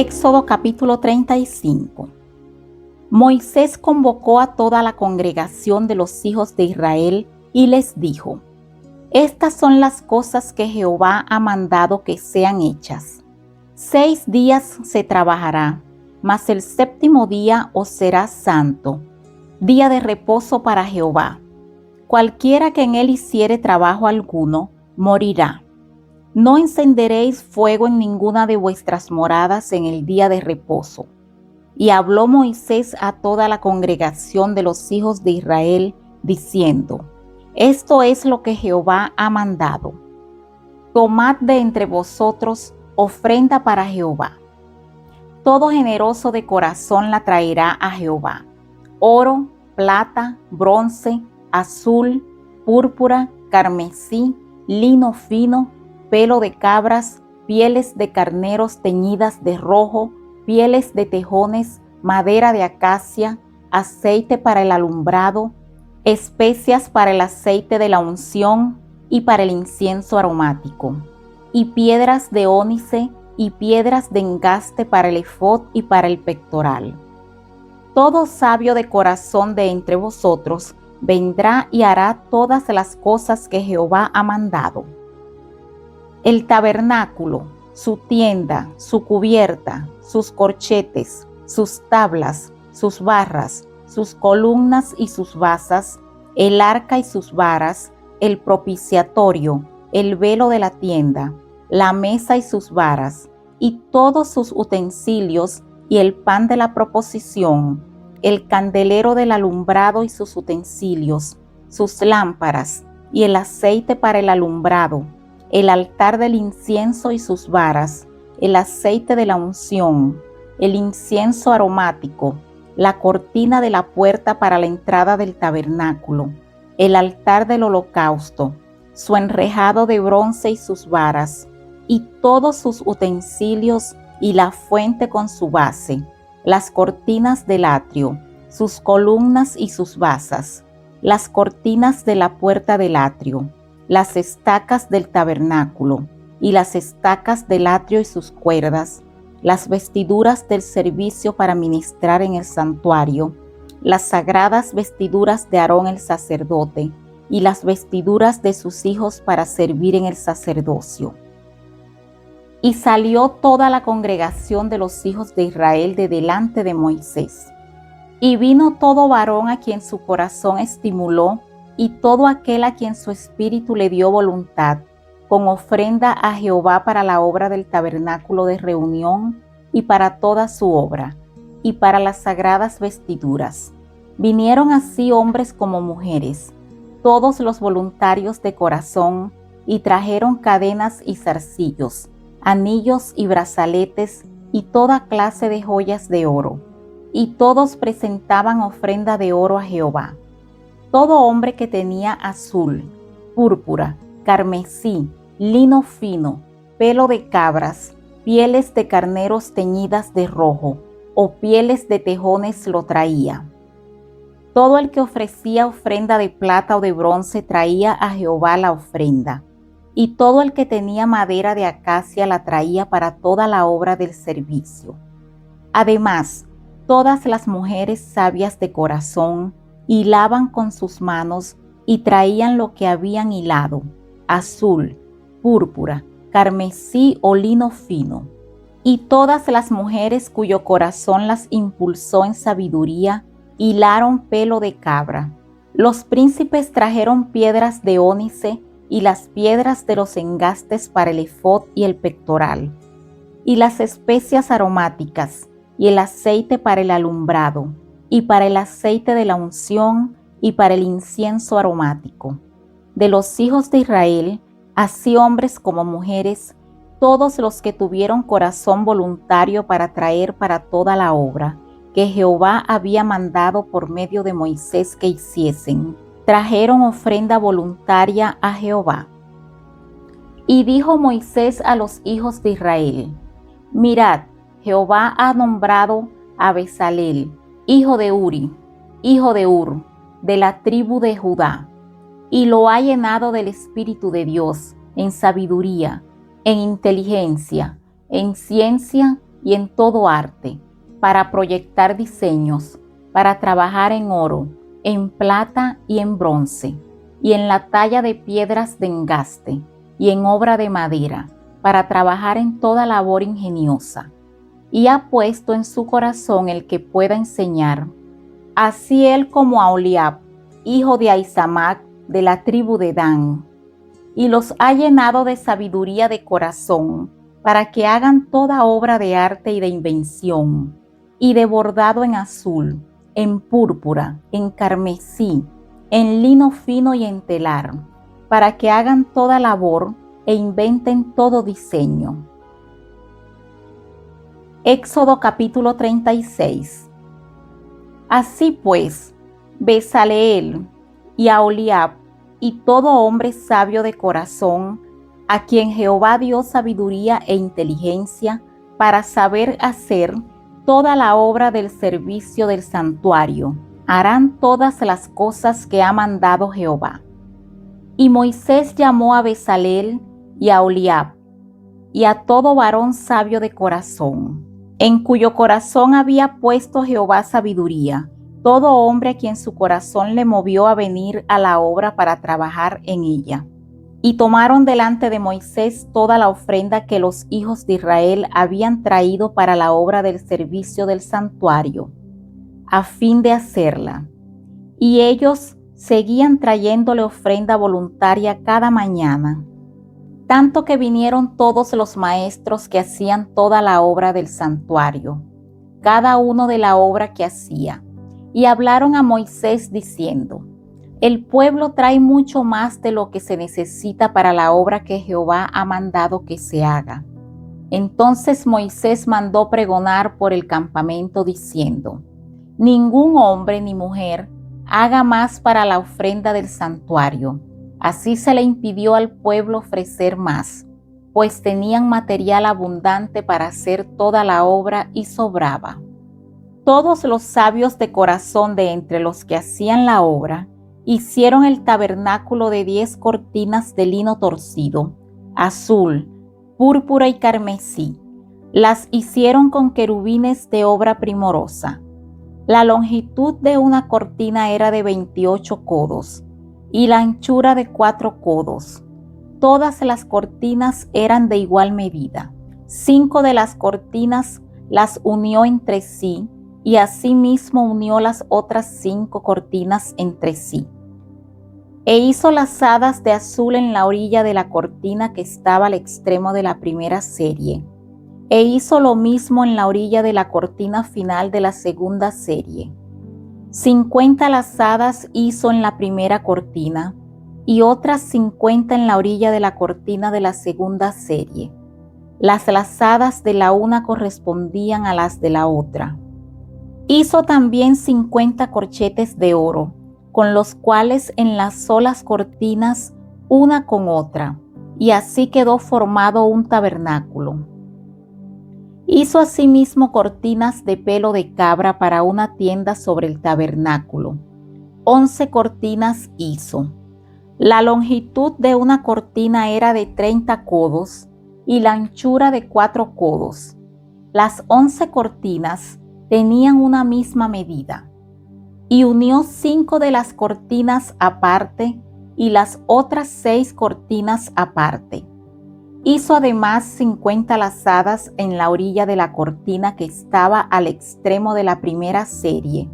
Éxodo capítulo 35. Moisés convocó a toda la congregación de los hijos de Israel y les dijo: Estas son las cosas que Jehová ha mandado que sean hechas. 6 días se trabajará, mas el séptimo día os será santo, día de reposo para Jehová. Cualquiera que en él hiciere trabajo alguno, morirá. No encenderéis fuego en ninguna de vuestras moradas en el día de reposo. Y habló Moisés a toda la congregación de los hijos de Israel, diciendo: Esto es lo que Jehová ha mandado. Tomad de entre vosotros ofrenda para Jehová. Todo generoso de corazón la traerá a Jehová: oro, plata, bronce, azul, púrpura, carmesí, lino fino, pelo de cabras, pieles de carneros teñidas de rojo, pieles de tejones, madera de acacia, aceite para el alumbrado, especias para el aceite de la unción y para el incienso aromático, y piedras de ónice y piedras de engaste para el efod y para el pectoral. Todo sabio de corazón de entre vosotros vendrá y hará todas las cosas que Jehová ha mandado. El tabernáculo, su tienda, su cubierta, sus corchetes, sus tablas, sus barras, sus columnas y sus basas, el arca y sus varas, el propiciatorio, el velo de la tienda, la mesa y sus varas, y todos sus utensilios, y el pan de la proposición, el candelero del alumbrado y sus utensilios, sus lámparas, y el aceite para el alumbrado, el altar del incienso y sus varas, el aceite de la unción, el incienso aromático, la cortina de la puerta para la entrada del tabernáculo, el altar del holocausto, su enrejado de bronce y sus varas, y todos sus utensilios, y la fuente con su base, las cortinas del atrio, sus columnas y sus basas, las cortinas de la puerta del atrio, las estacas del tabernáculo, y las estacas del atrio y sus cuerdas, las vestiduras del servicio para ministrar en el santuario, las sagradas vestiduras de Aarón el sacerdote, y las vestiduras de sus hijos para servir en el sacerdocio. Y salió toda la congregación de los hijos de Israel de delante de Moisés. Y vino todo varón a quien su corazón estimuló, y todo aquel a quien su espíritu le dio voluntad, con ofrenda a Jehová para la obra del tabernáculo de reunión y para toda su obra, y para las sagradas vestiduras. Vinieron así hombres como mujeres, todos los voluntarios de corazón, y trajeron cadenas y zarcillos, anillos y brazaletes, y toda clase de joyas de oro. Y todos presentaban ofrenda de oro a Jehová. Todo hombre que tenía azul, púrpura, carmesí, lino fino, pelo de cabras, pieles de carneros teñidas de rojo, o pieles de tejones lo traía. Todo el que ofrecía ofrenda de plata o de bronce traía a Jehová la ofrenda, y todo el que tenía madera de acacia la traía para toda la obra del servicio. Además, todas las mujeres sabias de corazón hilaban con sus manos y traían lo que habían hilado: azul, púrpura, carmesí o lino fino. Y todas las mujeres cuyo corazón las impulsó en sabiduría hilaron pelo de cabra. Los príncipes trajeron piedras de ónice y las piedras de los engastes para el efod y el pectoral, y las especias aromáticas, y el aceite para el alumbrado, y para el aceite de la unción, y para el incienso aromático. De los hijos de Israel, así hombres como mujeres, todos los que tuvieron corazón voluntario para traer para toda la obra que Jehová había mandado por medio de Moisés que hiciesen, trajeron ofrenda voluntaria a Jehová. Y dijo Moisés a los hijos de Israel: Mirad, Jehová ha nombrado a Bezaleel, hijo de Uri, hijo de Hur, de la tribu de Judá, y lo ha llenado del Espíritu de Dios, en sabiduría, en inteligencia, en ciencia y en todo arte, para proyectar diseños, para trabajar en oro, en plata y en bronce, y en la talla de piedras de engaste, y en obra de madera, para trabajar en toda labor ingeniosa. Y ha puesto en su corazón el que pueda enseñar, así él como a Aholiab, hijo de Ahisamac, de la tribu de Dan, y los ha llenado de sabiduría de corazón, para que hagan toda obra de arte y de invención, y de bordado en azul, en púrpura, en carmesí, en lino fino y en telar, para que hagan toda labor e inventen todo diseño. Éxodo capítulo 36. Así pues, Bezaleel y Aholiab y todo hombre sabio de corazón, a quien Jehová dio sabiduría e inteligencia para saber hacer toda la obra del servicio del santuario, harán todas las cosas que ha mandado Jehová. Y Moisés llamó a Bezaleel y a Aholiab y a todo varón sabio de corazón, en cuyo corazón había puesto Jehová sabiduría, todo hombre a quien su corazón le movió a venir a la obra para trabajar en ella. Y tomaron delante de Moisés toda la ofrenda que los hijos de Israel habían traído para la obra del servicio del santuario, a fin de hacerla. Y ellos seguían trayéndole ofrenda voluntaria cada mañana, tanto que vinieron todos los maestros que hacían toda la obra del santuario, cada uno de la obra que hacía, y hablaron a Moisés diciendo: el pueblo trae mucho más de lo que se necesita para la obra que Jehová ha mandado que se haga. Entonces Moisés mandó pregonar por el campamento diciendo: ningún hombre ni mujer haga más para la ofrenda del santuario. Así se le impidió al pueblo ofrecer más, pues tenían material abundante para hacer toda la obra y sobraba. Todos los sabios de corazón de entre los que hacían la obra hicieron el tabernáculo de 10 cortinas de lino torcido, azul, púrpura y carmesí. Las hicieron con querubines de obra primorosa. La longitud de una cortina era de 28 codos y la anchura de 4 codos. Todas las cortinas eran de igual medida. 5 de las cortinas las unió entre sí y asimismo unió las otras 5 cortinas entre sí. E hizo lazadas de azul en la orilla de la cortina que estaba al extremo de la primera serie. E hizo lo mismo en la orilla de la cortina final de la segunda serie. 50 lazadas hizo en la primera cortina y otras 50 en la orilla de la cortina de la segunda serie. Las lazadas de la una correspondían a las de la otra. Hizo también 50 corchetes de oro, con los cuales enlazó las cortinas una con otra, y así quedó formado un tabernáculo. Hizo asimismo cortinas de pelo de cabra para una tienda sobre el tabernáculo. 11 cortinas hizo. La longitud de una cortina era de 30 codos y la anchura de 4 codos. Las 11 cortinas tenían una misma medida. Y unió 5 de las cortinas aparte y las otras 6 cortinas aparte. Hizo además 50 lazadas en la orilla de la cortina que estaba al extremo de la primera serie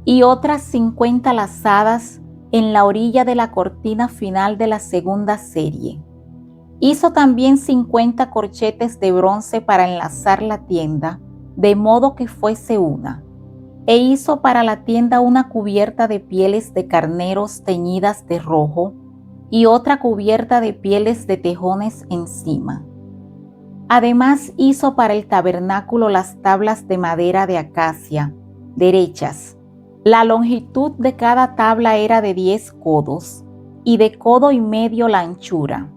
y otras 50 lazadas en la orilla de la cortina final de la segunda serie. Hizo también 50 corchetes de bronce para enlazar la tienda, de modo que fuese una. E hizo para la tienda una cubierta de pieles de carneros teñidas de rojo, y otra cubierta de pieles de tejones encima. Además hizo para el tabernáculo las tablas de madera de acacia, derechas. La longitud de cada tabla era de 10 codos, y de codo y medio la anchura.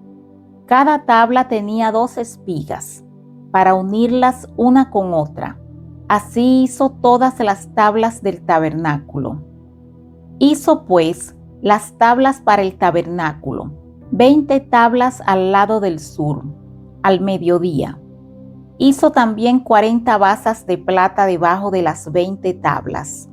Cada tabla tenía 2 espigas, para unirlas una con otra. Así hizo todas las tablas del tabernáculo. Hizo pues las tablas para el tabernáculo, 20 tablas al lado del sur, al mediodía. Hizo también 40 basas de plata debajo de las 20 tablas.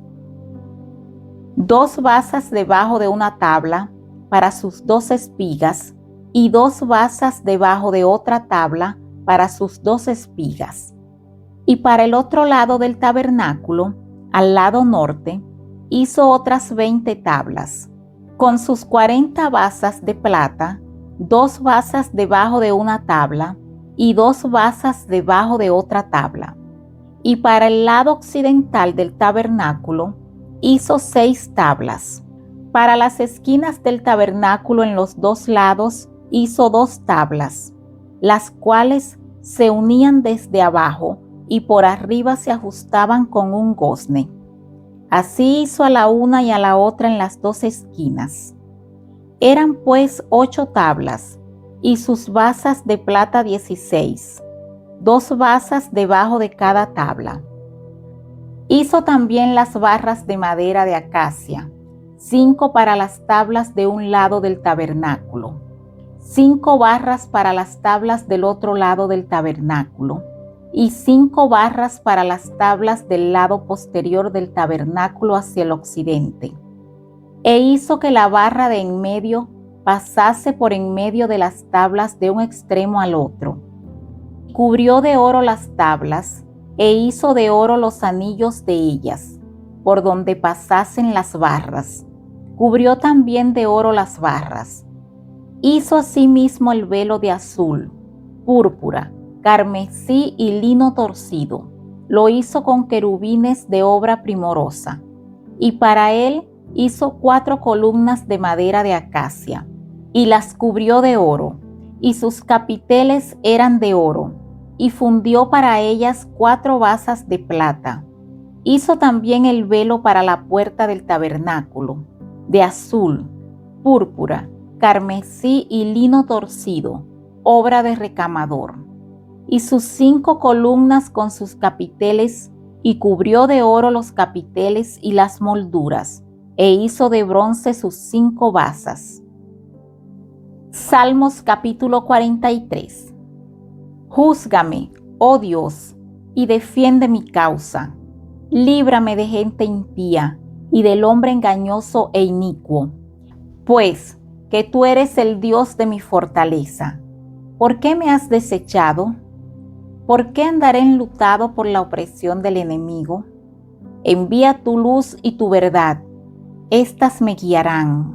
2 basas debajo de una tabla para sus 2 espigas y 2 basas debajo de otra tabla para sus 2 espigas. Y para el otro lado del tabernáculo, al lado norte, hizo otras 20 tablas, con sus 40 basas de plata, 2 basas debajo de una tabla y 2 basas debajo de otra tabla. Y para el lado occidental del tabernáculo hizo 6 tablas. Para las esquinas del tabernáculo en los 2 lados hizo 2 tablas, las cuales se unían desde abajo y por arriba se ajustaban con un gozne. Así hizo a la una y a la otra en las 2 esquinas. Eran pues 8 tablas, y sus basas de plata 16, 2 basas debajo de cada tabla. Hizo también las barras de madera de acacia, 5 para las tablas de un lado del tabernáculo, 5 barras para las tablas del otro lado del tabernáculo, y 5 barras para las tablas del lado posterior del tabernáculo hacia el occidente. E hizo que la barra de en medio pasase por en medio de las tablas de un extremo al otro. Cubrió de oro las tablas, e hizo de oro los anillos de ellas, por donde pasasen las barras. Cubrió también de oro las barras. Hizo asimismo el velo de azul, púrpura, carmesí y lino torcido. Lo hizo con querubines de obra primorosa. Y para él hizo 4 columnas de madera de acacia, y las cubrió de oro, y sus capiteles eran de oro, y fundió para ellas 4 basas de plata. Hizo también el velo para la puerta del tabernáculo, de azul, púrpura, carmesí y lino torcido, obra de recamador. Y sus 5 columnas con sus capiteles, y cubrió de oro los capiteles y las molduras, e hizo de bronce sus 5 basas. Salmos capítulo 43. Júzgame, oh Dios, y defiende mi causa. Líbrame de gente impía y del hombre engañoso e inicuo. Pues que tú eres el Dios de mi fortaleza. ¿Por qué me has desechado? ¿Por qué andaré enlutado por la opresión del enemigo? Envía tu luz y tu verdad. Estas me guiarán.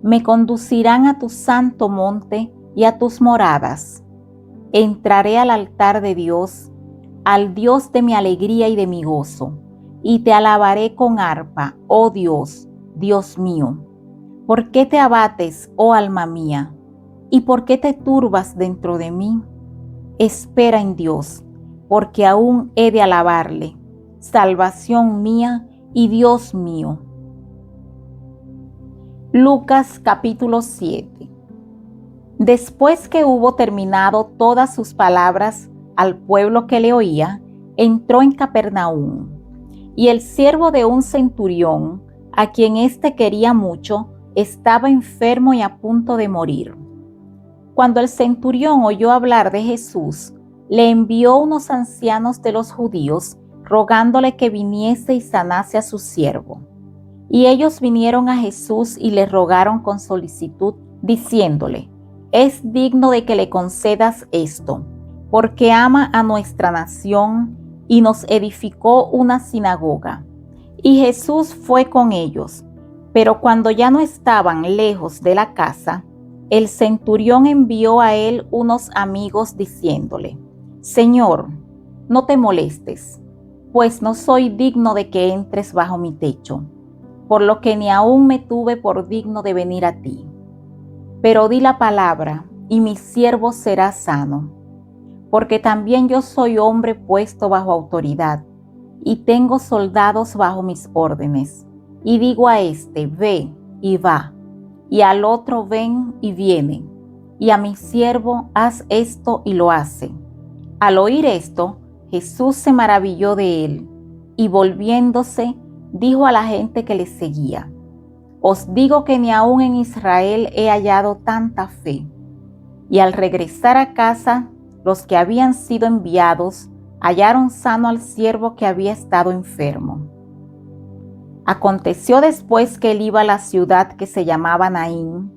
Me conducirán a tu santo monte y a tus moradas. Entraré al altar de Dios, al Dios de mi alegría y de mi gozo, y te alabaré con arpa, oh Dios, Dios mío. ¿Por qué te abates, oh alma mía? ¿Y por qué te turbas dentro de mí? Espera en Dios, porque aún he de alabarle, salvación mía y Dios mío. Lucas capítulo 7. Después que hubo terminado todas sus palabras al pueblo que le oía, entró en Capernaum. Y el siervo de un centurión, a quien éste quería mucho, estaba enfermo y a punto de morir. Cuando el centurión oyó hablar de Jesús, le envió unos ancianos de los judíos, rogándole que viniese y sanase a su siervo. Y ellos vinieron a Jesús y le rogaron con solicitud, diciéndole: es digno de que le concedas esto, porque ama a nuestra nación y nos edificó una sinagoga. Y Jesús fue con ellos, pero cuando ya no estaban lejos de la casa, el centurión envió a él unos amigos diciéndole: Señor, no te molestes, pues no soy digno de que entres bajo mi techo, por lo que ni aún me tuve por digno de venir a ti. Pero di la palabra, y mi siervo será sano, porque también yo soy hombre puesto bajo autoridad, y tengo soldados bajo mis órdenes. Y digo a este: ve, y va, y al otro: ven, y viene, y a mi siervo: haz esto, y lo hace. Al oír esto, Jesús se maravilló de él, y volviéndose, dijo a la gente que le seguía: os digo que ni aún en Israel he hallado tanta fe. Y al regresar a casa, los que habían sido enviados hallaron sano al siervo que había estado enfermo. Aconteció después que él iba a la ciudad que se llamaba Naín,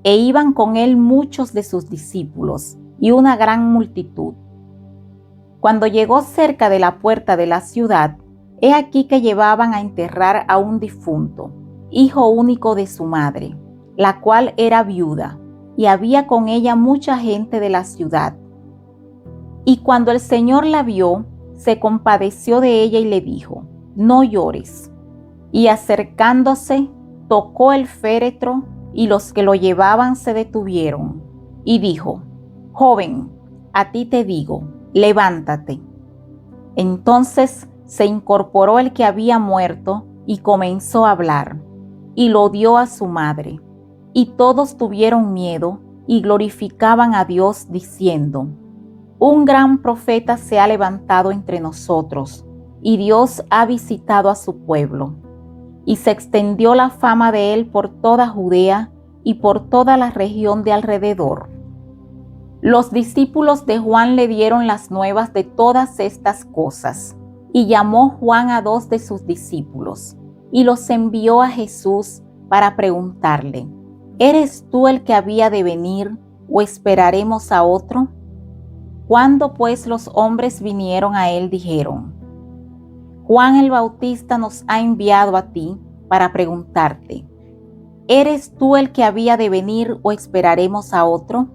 e iban con él muchos de sus discípulos y una gran multitud. Cuando llegó cerca de la puerta de la ciudad, he aquí que llevaban a enterrar a un difunto, hijo único de su madre, la cual era viuda, y había con ella mucha gente de la ciudad. Y cuando el Señor la vio, se compadeció de ella y le dijo: no llores. Y acercándose, tocó el féretro, y los que lo llevaban se detuvieron. Y dijo: joven, a ti te digo, levántate. Entonces se incorporó el que había muerto y comenzó a hablar, y lo dio a su madre. Y todos tuvieron miedo y glorificaban a Dios diciendo: un gran profeta se ha levantado entre nosotros, y Dios ha visitado a su pueblo. Y se extendió la fama de él por toda Judea y por toda la región de alrededor. Los discípulos de Juan le dieron las nuevas de todas estas cosas, y llamó Juan a 2 de sus discípulos, y los envió a Jesús para preguntarle: ¿eres tú el que había de venir, o esperaremos a otro? Cuando pues los hombres vinieron a él, dijeron: Juan el Bautista nos ha enviado a ti para preguntarte: ¿eres tú el que había de venir, o esperaremos a otro?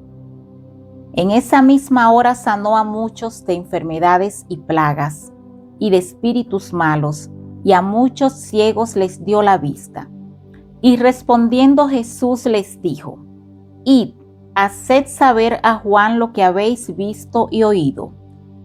En esa misma hora sanó a muchos de enfermedades y plagas, y de espíritus malos, y a muchos ciegos les dio la vista. Y respondiendo Jesús les dijo: id, haced saber a Juan lo que habéis visto y oído.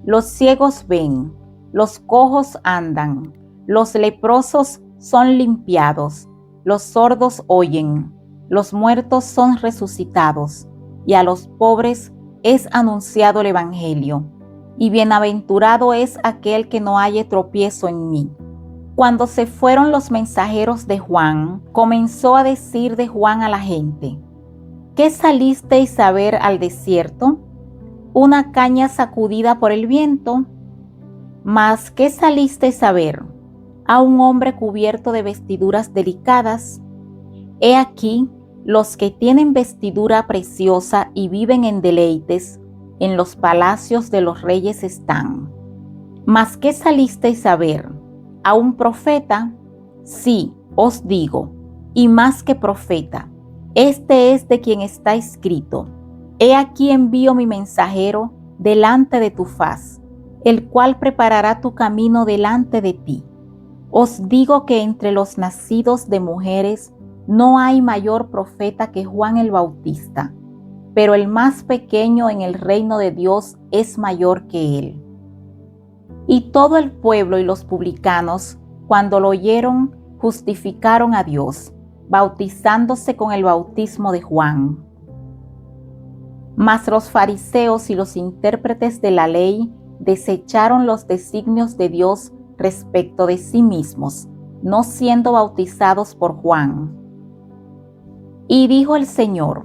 Los ciegos ven, los cojos andan, los leprosos son limpiados, los sordos oyen, los muertos son resucitados, y a los pobres es anunciado el Evangelio. Y bienaventurado es aquel que no halle tropiezo en mí. Cuando se fueron los mensajeros de Juan, comenzó a decir de Juan a la gente: ¿qué salisteis a ver al desierto? ¿Una caña sacudida por el viento? Mas ¿qué salisteis a ver? ¿A un hombre cubierto de vestiduras delicadas? He aquí, los que tienen vestidura preciosa y viven en deleites, en los palacios de los reyes están. Mas ¿qué salisteis a ver? ¿A un profeta? Sí, os digo, y más que profeta. Este es de quien está escrito: he aquí envío mi mensajero delante de tu faz, el cual preparará tu camino delante de ti. Os digo que entre los nacidos de mujeres no hay mayor profeta que Juan el Bautista, pero el más pequeño en el reino de Dios es mayor que él. Y todo el pueblo y los publicanos, cuando lo oyeron, justificaron a Dios, bautizándose con el bautismo de Juan. Mas los fariseos y los intérpretes de la ley desecharon los designios de Dios respecto de sí mismos, no siendo bautizados por Juan. Y dijo el Señor: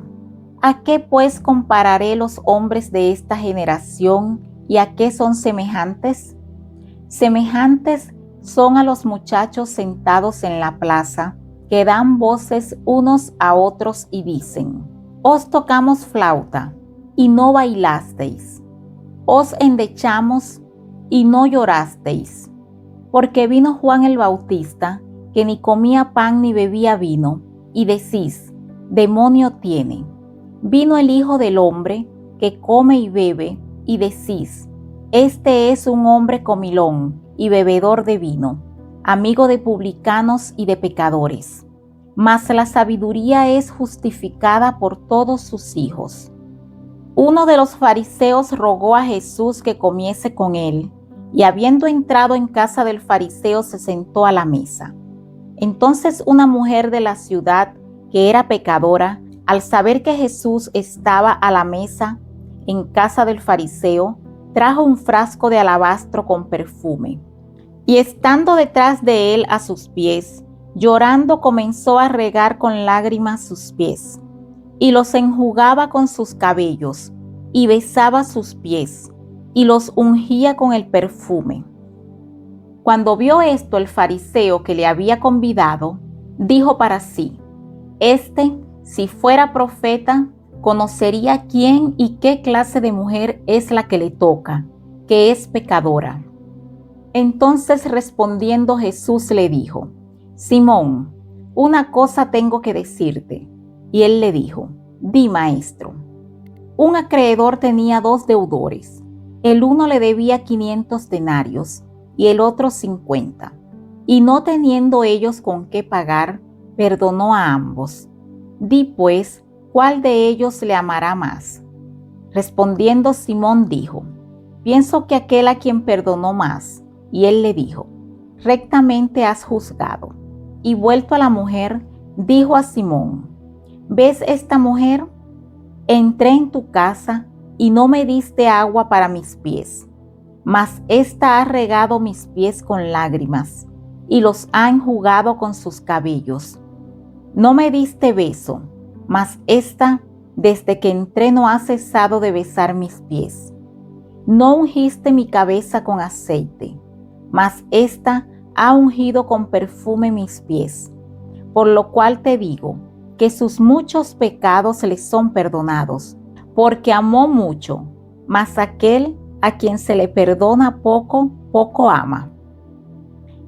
¿a qué pues compararé los hombres de esta generación, y a qué son semejantes? Semejantes son a los muchachos sentados en la plaza, que dan voces unos a otros y dicen: os tocamos flauta, y no bailasteis; os endechamos, y no llorasteis. Porque vino Juan el Bautista, que ni comía pan ni bebía vino, y decís: demonio tiene. Vino el Hijo del Hombre, que come y bebe, y decís: este es un hombre comilón y bebedor de vino, amigo de publicanos y de pecadores. Mas la sabiduría es justificada por todos sus hijos. Uno de los fariseos rogó a Jesús que comiese con él, y habiendo entrado en casa del fariseo se sentó a la mesa. Entonces una mujer de la ciudad, que era pecadora, al saber que Jesús estaba a la mesa en casa del fariseo, trajo un frasco de alabastro con perfume, y estando detrás de él a sus pies, llorando comenzó a regar con lágrimas sus pies, y los enjugaba con sus cabellos, y besaba sus pies y los ungía con el perfume. Cuando vio esto el fariseo que le había convidado, dijo para sí: si fuera profeta, conocería quién y qué clase de mujer es la que le toca, que es pecadora. Entonces respondiendo Jesús le dijo: Simón, una cosa tengo que decirte. Y él le dijo: Di, maestro. Un acreedor tenía 2 deudores. El uno le debía 500 denarios y el otro 50. Y no teniendo ellos con qué pagar, perdonó a ambos. Di pues, ¿cuál de ellos le amará más? Respondiendo Simón dijo: Pienso que aquel a quien perdonó más. Y él le dijo: Rectamente has juzgado. Y vuelto a la mujer, dijo a Simón: ¿Ves esta mujer? Entré en tu casa y no me diste agua para mis pies, mas ésta ha regado mis pies con lágrimas y los ha enjugado con sus cabellos. No me diste beso, mas ésta desde que entré no ha cesado de besar mis pies. No ungiste mi cabeza con aceite, mas ésta ha ungido con perfume mis pies. Por lo cual te digo que sus muchos pecados le son perdonados, porque amó mucho, mas aquel a quien se le perdona poco, poco ama.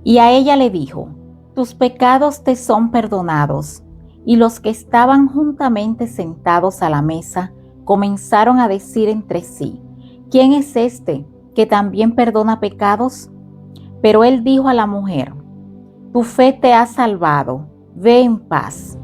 Y a ella le dijo: Tus pecados te son perdonados. Y los que estaban juntamente sentados a la mesa comenzaron a decir entre sí: ¿Quién es este que también perdona pecados? Pero él dijo a la mujer: Tu fe te ha salvado, ve en paz.